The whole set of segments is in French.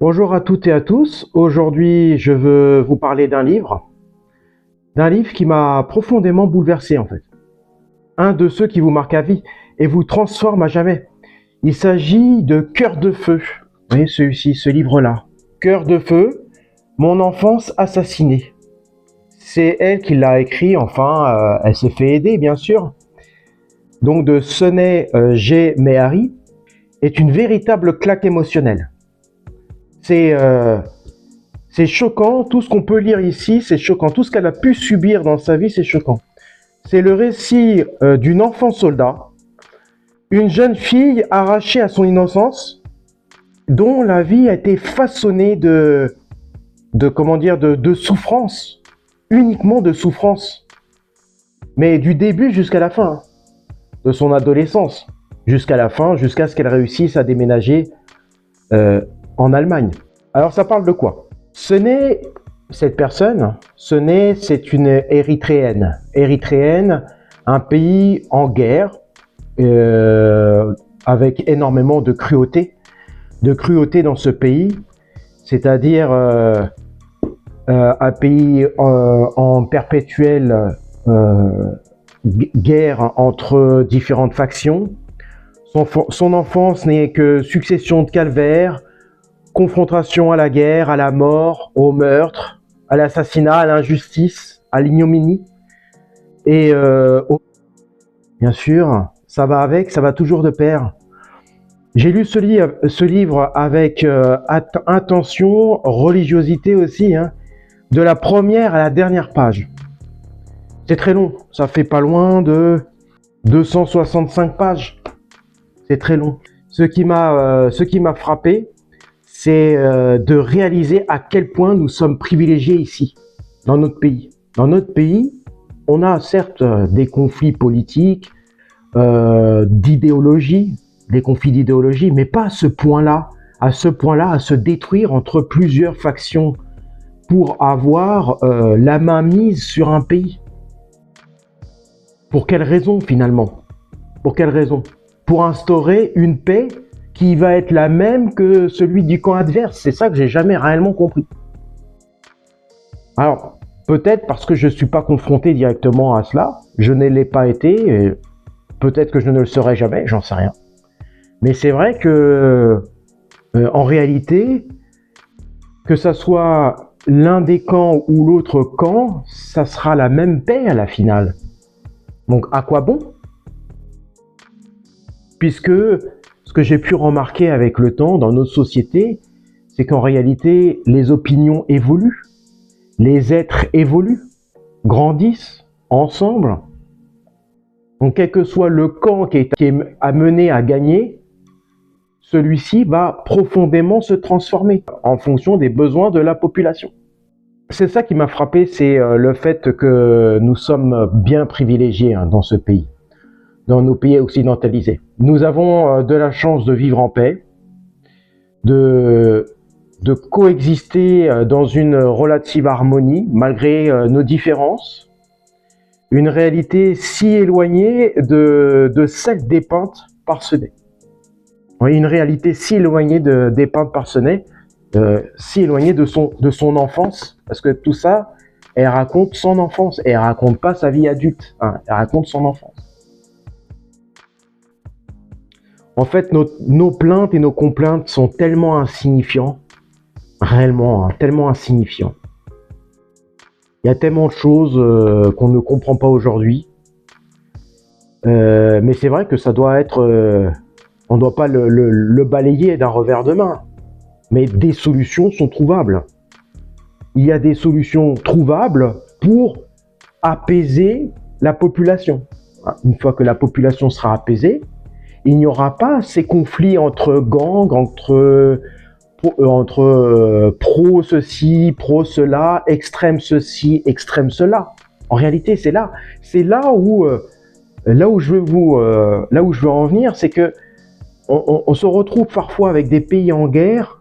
Bonjour à toutes et à tous. Aujourd'hui, je veux vous parler d'un livre qui m'a profondément bouleversé en fait. Un de ceux qui vous marque à vie et vous transforme à jamais. Il s'agit de Cœur de feu. Vous voyez celui-ci, ce livre-là. Cœur de feu, mon enfance assassinée. C'est elle qui l'a écrit, enfin, elle s'est fait aider bien sûr. Donc de Sunay G. Mehari est une véritable claque émotionnelle. C'est choquant, tout ce qu'on peut lire ici, c'est choquant. Tout ce qu'elle a pu subir dans sa vie, c'est choquant. C'est le récit d'une enfant soldat, une jeune fille arrachée à son innocence, dont la vie a été façonnée de souffrance, uniquement de souffrance. Mais du début jusqu'à la fin, de son adolescence, jusqu'à la fin, jusqu'à ce qu'elle réussisse à déménager en Allemagne. Alors ça parle de quoi? Sunay, c'est une Érythréenne. Érythréenne, un pays en guerre, avec énormément de cruauté dans ce pays, c'est-à-dire un pays en perpétuelle guerre entre différentes factions. Son enfance n'est que succession de calvaires, confrontation à la guerre, à la mort, au meurtre, à l'assassinat, à l'injustice, à l'ignominie. Et bien sûr, ça va toujours de pair. J'ai lu ce livre avec intention, religiosité aussi, hein, de la première à la dernière page. C'est très long, ça fait pas loin de 265 pages. C'est très long. Ce qui m'a frappé, c'est de réaliser à quel point nous sommes privilégiés ici, dans notre pays. Dans notre pays, on a certes des conflits politiques, d'idéologie, des conflits d'idéologie, mais pas à ce point-là, à se détruire entre plusieurs factions pour avoir la main mise sur un pays. Pour quelle raison finalement? Pour quelle raison? Pour instaurer une paix qui va être la même que celui du camp adverse. C'est ça que j'ai jamais réellement compris. Alors, peut-être parce que je ne suis pas confronté directement à cela, je ne l'ai pas été, et peut-être que je ne le serai jamais, j'en sais rien. Mais c'est vrai que, en réalité, que ça soit l'un des camps ou l'autre camp, ça sera la même paix à la finale. Donc, à quoi bon? Puisque ce que j'ai pu remarquer avec le temps dans nos sociétés, c'est qu'en réalité, les opinions évoluent, les êtres évoluent, grandissent ensemble. Donc, quel que soit le camp qui est amené à gagner, celui-ci va profondément se transformer en fonction des besoins de la population. C'est ça qui m'a frappé, c'est le fait que nous sommes bien privilégiés dans ce pays, dans nos pays occidentalisés. Nous avons de la chance de vivre en paix, de coexister dans une relative harmonie malgré nos différences, une réalité si éloignée de celle dépeinte par Sunay. Oui, une réalité si éloignée dépeinte par Sunay, si éloignée de son enfance, parce que tout ça, elle raconte son enfance, et elle raconte pas sa vie adulte, hein, elle raconte son enfance. En fait, nos plaintes et nos complaintes sont tellement insignifiants, réellement, hein, tellement insignifiants. Il y a tellement de choses qu'on ne comprend pas aujourd'hui. Mais c'est vrai que ça doit être... on ne doit pas le balayer d'un revers de main. Mais des solutions sont trouvables. Il y a des solutions trouvables pour apaiser la population. Une fois que la population sera apaisée, il n'y aura pas ces conflits entre gangs, entre pro ceci, pro cela, extrême ceci, extrême cela. En réalité, c'est là où je veux en venir, c'est que on se retrouve parfois avec des pays en guerre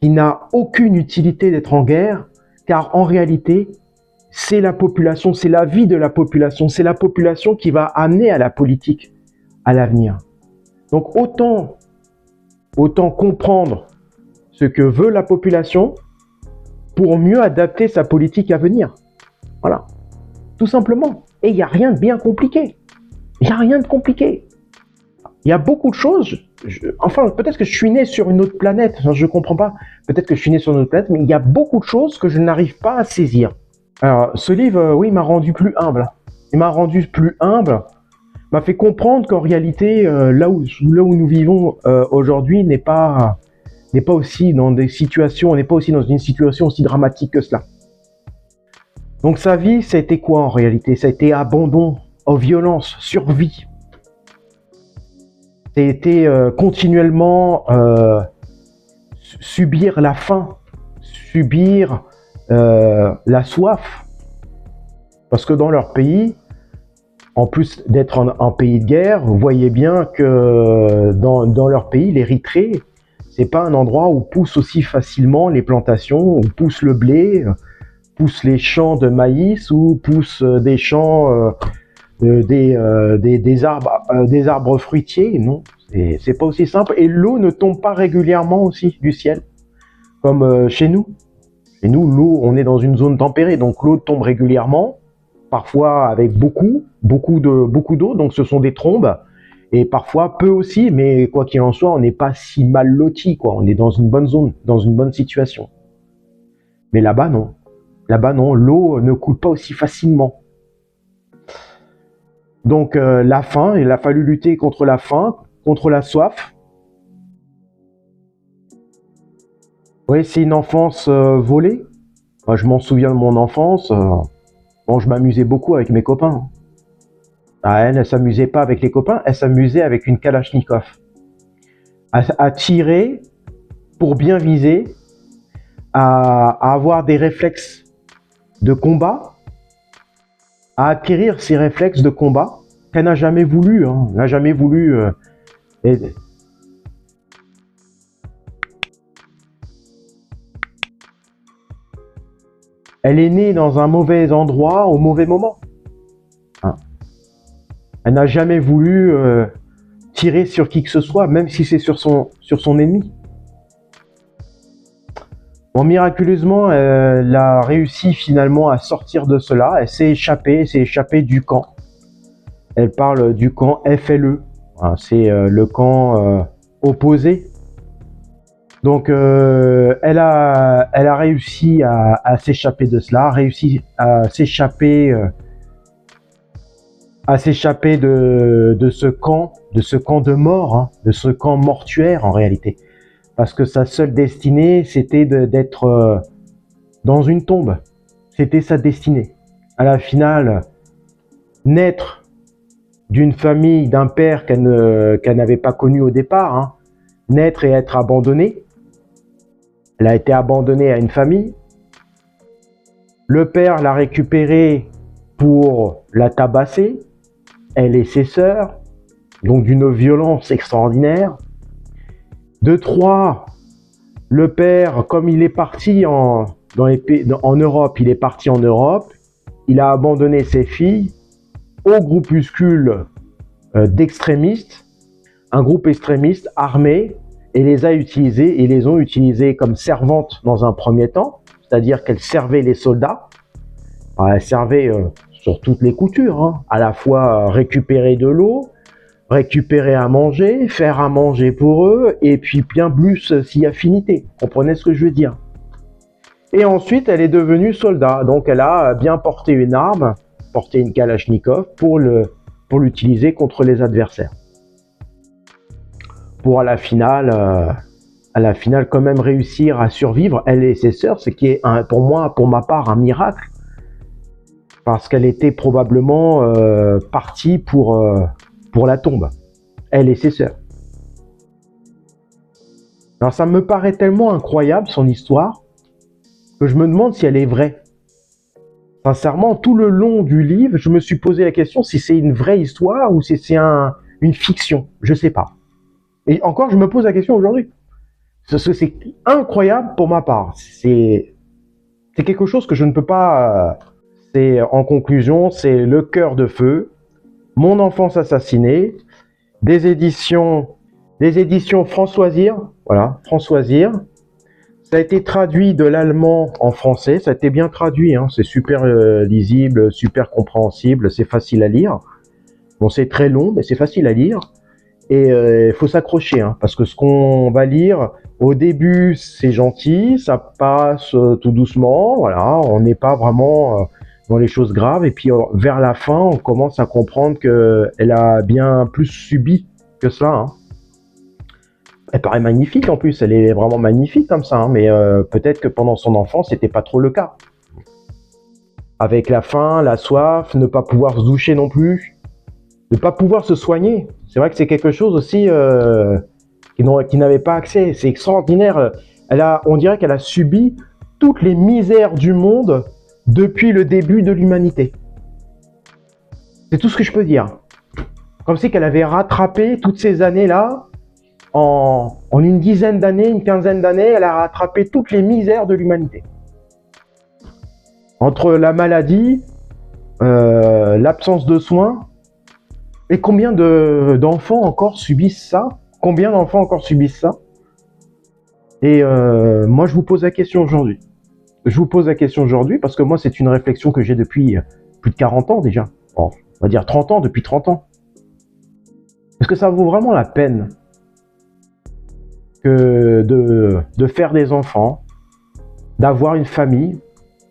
qui n'a aucune utilité d'être en guerre, car en réalité, c'est la population, c'est la vie de la population, c'est la population qui va amener à la politique à l'avenir. Donc autant comprendre ce que veut la population pour mieux adapter sa politique à venir. Voilà, tout simplement. Et il n'y a rien de bien compliqué. Il n'y a rien de compliqué. Il y a beaucoup de choses, enfin peut-être que je suis né sur une autre planète, je ne comprends pas, peut-être que je suis né sur une autre planète, mais il y a beaucoup de choses que je n'arrive pas à saisir. Alors ce livre, oui, m'a rendu plus humble. Il m'a rendu plus humble, m'a fait comprendre qu'en réalité, là où nous vivons aujourd'hui n'est pas aussi dans des situations, on n'est pas aussi dans une situation aussi dramatique que cela. Donc sa vie, ça a été quoi en réalité? Ça a été abandon, violence, survie. Ça a été continuellement subir la faim, subir la soif. Parce que dans leur pays, en plus d'être un pays de guerre, vous voyez bien que dans leur pays, l'Érythrée, c'est pas un endroit où poussent aussi facilement les plantations, où pousse le blé, poussent les champs de maïs, ou poussent des champs, des arbres fruitiers. Non, c'est pas aussi simple. Et l'eau ne tombe pas régulièrement aussi du ciel, comme chez nous. Chez nous, l'eau, on est dans une zone tempérée, donc l'eau tombe régulièrement, parfois avec beaucoup d'eau, donc ce sont des trombes, et parfois peu aussi, mais quoi qu'il en soit, on n'est pas si mal loti, quoi. On est dans une bonne zone, dans une bonne situation. Mais là-bas, non. Là-bas, non, l'eau ne coule pas aussi facilement. Donc la faim, il a fallu lutter contre la faim, contre la soif. Oui, c'est une enfance volée. Moi, je m'en souviens de mon enfance. Bon, je m'amusais beaucoup avec mes copains. Ah, elle ne s'amusait pas avec les copains, elle s'amusait avec une Kalachnikov. À tirer pour bien viser, à avoir des réflexes de combat, à acquérir ces réflexes de combat qu'elle n'a jamais voulu. N'a jamais voulu. Elle est née dans un mauvais endroit au mauvais moment. Elle n'a jamais voulu tirer sur qui que ce soit, même si c'est sur son ennemi. Bon, miraculeusement, elle a réussi finalement à sortir de cela. Elle s'est échappée du camp. Elle parle du camp FLE. C'est le camp opposé. Donc, elle a réussi à s'échapper de cela, réussi à s'échapper de ce camp de mort, de ce camp mortuaire en réalité. Parce que sa seule destinée, c'était d'être dans une tombe. C'était sa destinée. À la finale, naître d'une famille, d'un père qu'elle n'avait pas connu au départ, naître et être abandonnée. Elle a été abandonnée à une famille. Le père l'a récupérée pour la tabasser, elle et ses sœurs, donc d'une violence extraordinaire. De 3, le père, comme il est parti en Europe, il a abandonné ses filles au groupuscule d'extrémistes, un groupe extrémiste armé, et les ont utilisées comme servantes dans un premier temps, c'est-à-dire qu'elles servaient les soldats. Alors, elles servaient sur toutes les coutures, à la fois récupérer de l'eau, récupérer à manger, faire à manger pour eux, et puis bien plus si affinité. Vous comprenez ce que je veux dire? Et ensuite, elle est devenue soldat, donc elle a bien porté une arme, porté une Kalachnikov pour l'utiliser contre les adversaires. Pour à la finale quand même réussir à survivre, elle et ses sœurs, ce qui est pour ma part un miracle, parce qu'elle était probablement partie pour la tombe, elle et ses sœurs. Alors ça me paraît tellement incroyable son histoire, que je me demande si elle est vraie. Sincèrement, tout le long du livre, je me suis posé la question si c'est une vraie histoire ou si c'est une fiction, je sais pas. Et encore, je me pose la question aujourd'hui. C'est incroyable pour ma part. C'est quelque chose que je ne peux pas... en conclusion, c'est Le Cœur de Feu, Mon enfance assassinée, des éditions Françoisir, voilà, Françoisir. Ça a été traduit de l'allemand en français, ça a été bien traduit, hein. C'est super lisible, super compréhensible, c'est facile à lire. Bon, c'est très long, mais c'est facile à lire. Et il faut s'accrocher, hein, parce que ce qu'on va lire, au début, c'est gentil, ça passe tout doucement, voilà, on n'est pas vraiment dans les choses graves. Et puis vers la fin, on commence à comprendre qu'elle a bien plus subi que cela, hein. Elle paraît magnifique en plus, elle est vraiment magnifique comme ça, hein, mais peut-être que pendant son enfance, c'était pas trop le cas. Avec la faim, la soif, ne pas pouvoir se doucher non plus, ne pas pouvoir se soigner. C'est vrai que c'est quelque chose aussi qui n'avait pas accès. C'est extraordinaire. On dirait qu'elle a subi toutes les misères du monde depuis le début de l'humanité. C'est tout ce que je peux dire. Comme si qu'elle avait rattrapé toutes ces années-là. En une dizaine d'années, une quinzaine d'années, elle a rattrapé toutes les misères de l'humanité. Entre la maladie, l'absence de soins, et combien d'enfants encore subissent ça? Combien d'enfants encore subissent ça? Et moi, je vous pose la question aujourd'hui. Je vous pose la question aujourd'hui parce que moi, c'est une réflexion que j'ai depuis plus de 40 ans déjà. Bon, on va dire 30 ans, depuis 30 ans. Est-ce que ça vaut vraiment la peine que de faire des enfants, d'avoir une famille,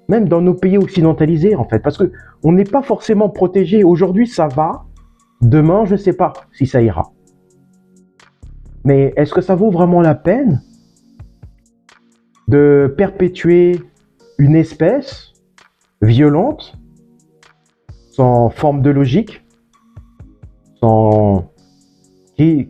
même dans nos pays occidentalisés en fait, parce que on n'est pas forcément protégé. Aujourd'hui ça va, demain je ne sais pas si ça ira. Mais est-ce que ça vaut vraiment la peine de perpétuer une espèce violente, sans forme de logique,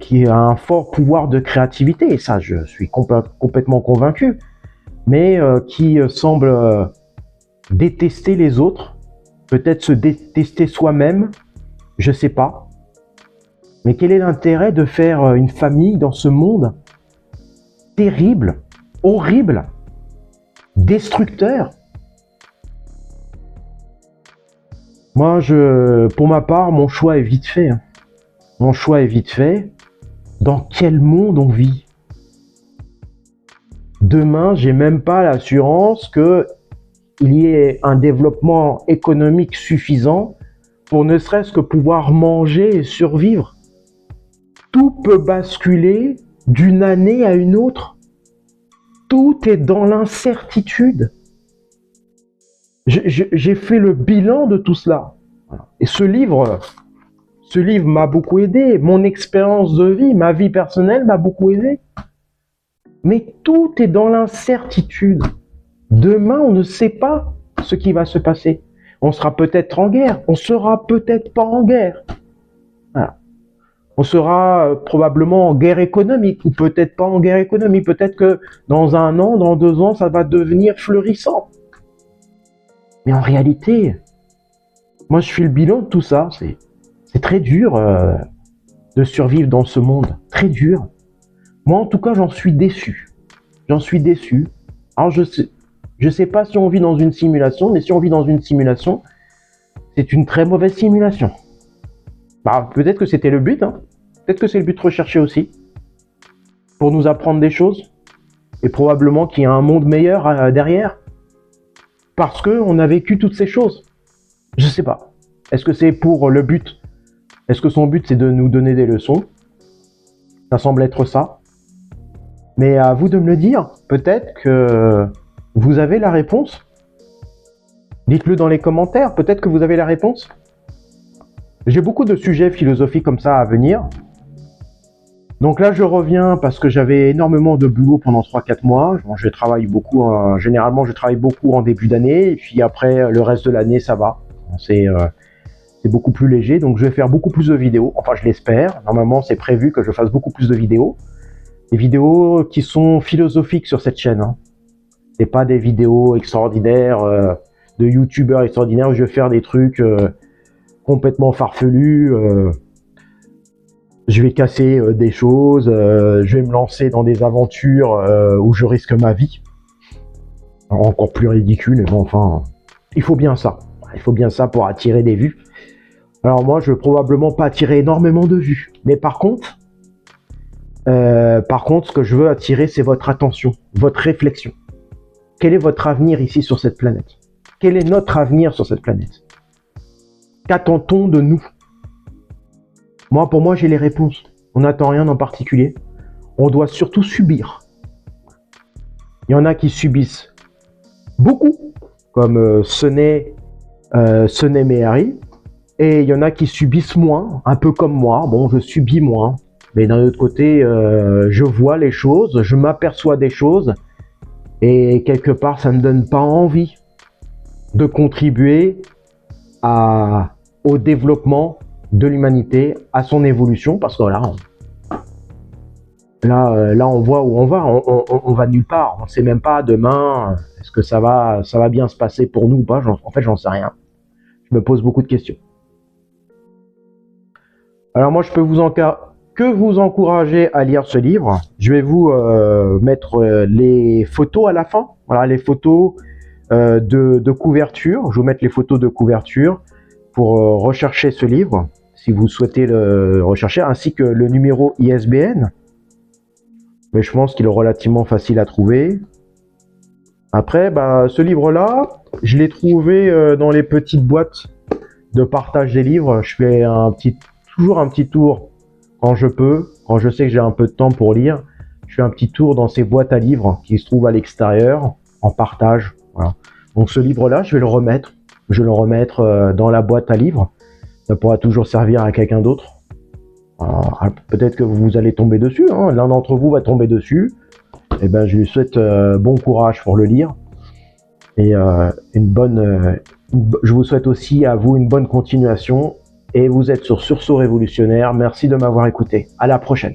qui a un fort pouvoir de créativité, et ça je suis complètement convaincu, mais qui semble détester les autres, peut-être se détester soi-même, je sais pas. Mais quel est l'intérêt de faire une famille dans ce monde terrible, horrible, destructeur? Moi, pour ma part, mon choix est vite fait, hein. Mon choix est vite fait. Dans quel monde on vit? Demain, j'ai même pas l'assurance qu'il y ait un développement économique suffisant pour ne serait-ce que pouvoir manger et survivre. Tout peut basculer d'une année à une autre. Tout est dans l'incertitude. J'ai fait le bilan de tout cela. Et ce livre m'a beaucoup aidé. Mon expérience de vie, ma vie personnelle m'a beaucoup aidé. Mais tout est dans l'incertitude. Demain, on ne sait pas ce qui va se passer. On sera peut-être en guerre, on sera peut-être pas en guerre. Voilà. On sera probablement en guerre économique, ou peut-être pas en guerre économique. Peut-être que dans 1 an, dans 2 ans, ça va devenir florissant. Mais en réalité, moi je fais le bilan de tout ça. C'est très dur de survivre dans ce monde. Très dur. Moi en tout cas, j'en suis déçu. J'en suis déçu. Alors je sais pas si on vit dans une simulation, mais si on vit dans une simulation, c'est une très mauvaise simulation. Bah, peut-être que c'était le but, hein. Peut-être que c'est le but recherché aussi, pour nous apprendre des choses, et probablement qu'il y a un monde meilleur derrière, parce qu'on a vécu toutes ces choses. Je sais pas. Est-ce que c'est pour le but? Est-ce que son but c'est de nous donner des leçons? Ça semble être ça. Mais à vous de me le dire. Peut-être que vous avez la réponse. Dites-le dans les commentaires. Peut-être que vous avez la réponse. J'ai beaucoup de sujets philosophiques comme ça à venir. Donc là, je reviens parce que j'avais énormément de boulot pendant 3-4 mois. Bon, je travaille beaucoup. Généralement, je travaille beaucoup en début d'année. Et puis après, le reste de l'année, ça va. C'est beaucoup plus léger. Donc, je vais faire beaucoup plus de vidéos. Enfin, je l'espère. Normalement, c'est prévu que je fasse beaucoup plus de vidéos. Des vidéos qui sont philosophiques sur cette chaîne, hein. C'est pas des vidéos extraordinaires de youtubeurs extraordinaires où je vais faire des trucs complètement farfelus. Je vais casser des choses, je vais me lancer dans des aventures où je risque ma vie. Alors, encore plus ridicule, mais bon, enfin, il faut bien ça. Il faut bien ça pour attirer des vues. Alors moi, je vais probablement pas attirer énormément de vues. Mais par contre, Par contre, ce que je veux attirer, c'est votre attention, votre réflexion. Quel est votre avenir ici sur cette planète? Quel est notre avenir sur cette planète? Qu'attend-on de nous? Moi, pour moi, j'ai les réponses. On n'attend rien en particulier. On doit surtout subir. Il y en a qui subissent beaucoup, comme Sunny Mehari, et il y en a qui subissent moins, un peu comme moi. Bon, je subis moins, mais d'un autre côté, je vois les choses, je m'aperçois des choses, et quelque part, ça ne me donne pas envie de contribuer au développement de l'humanité, à son évolution, parce que là, on voit où on va, on va nulle part, on ne sait même pas demain, est-ce que ça va bien se passer pour nous ou pas, en fait, j'en sais rien. Je me pose beaucoup de questions. Alors moi, je peux que vous encourager à lire ce livre. Je vais vous mettre les photos à la fin, voilà, les photos de couverture. Je vais vous mettre les photos de couverture pour rechercher ce livre, si vous souhaitez le rechercher, ainsi que le numéro ISBN. Mais je pense qu'il est relativement facile à trouver. Après, ce livre-là, je l'ai trouvé dans les petites boîtes de partage des livres. Je fais toujours un petit tour quand je peux, quand je sais que j'ai un peu de temps pour lire. Je fais un petit tour dans ces boîtes à livres qui se trouvent à l'extérieur, en partage. Voilà. Donc ce livre-là, je vais le remettre. Je vais le remettre dans la boîte à livres. Ça pourra toujours servir à quelqu'un d'autre. Peut-être que vous allez tomber dessus, hein. L'un d'entre vous va tomber dessus. Et ben, je lui souhaite bon courage pour le lire. Et je vous souhaite aussi à vous une bonne continuation. Et vous êtes sur Sursaut Révolutionnaire. Merci de m'avoir écouté. À la prochaine.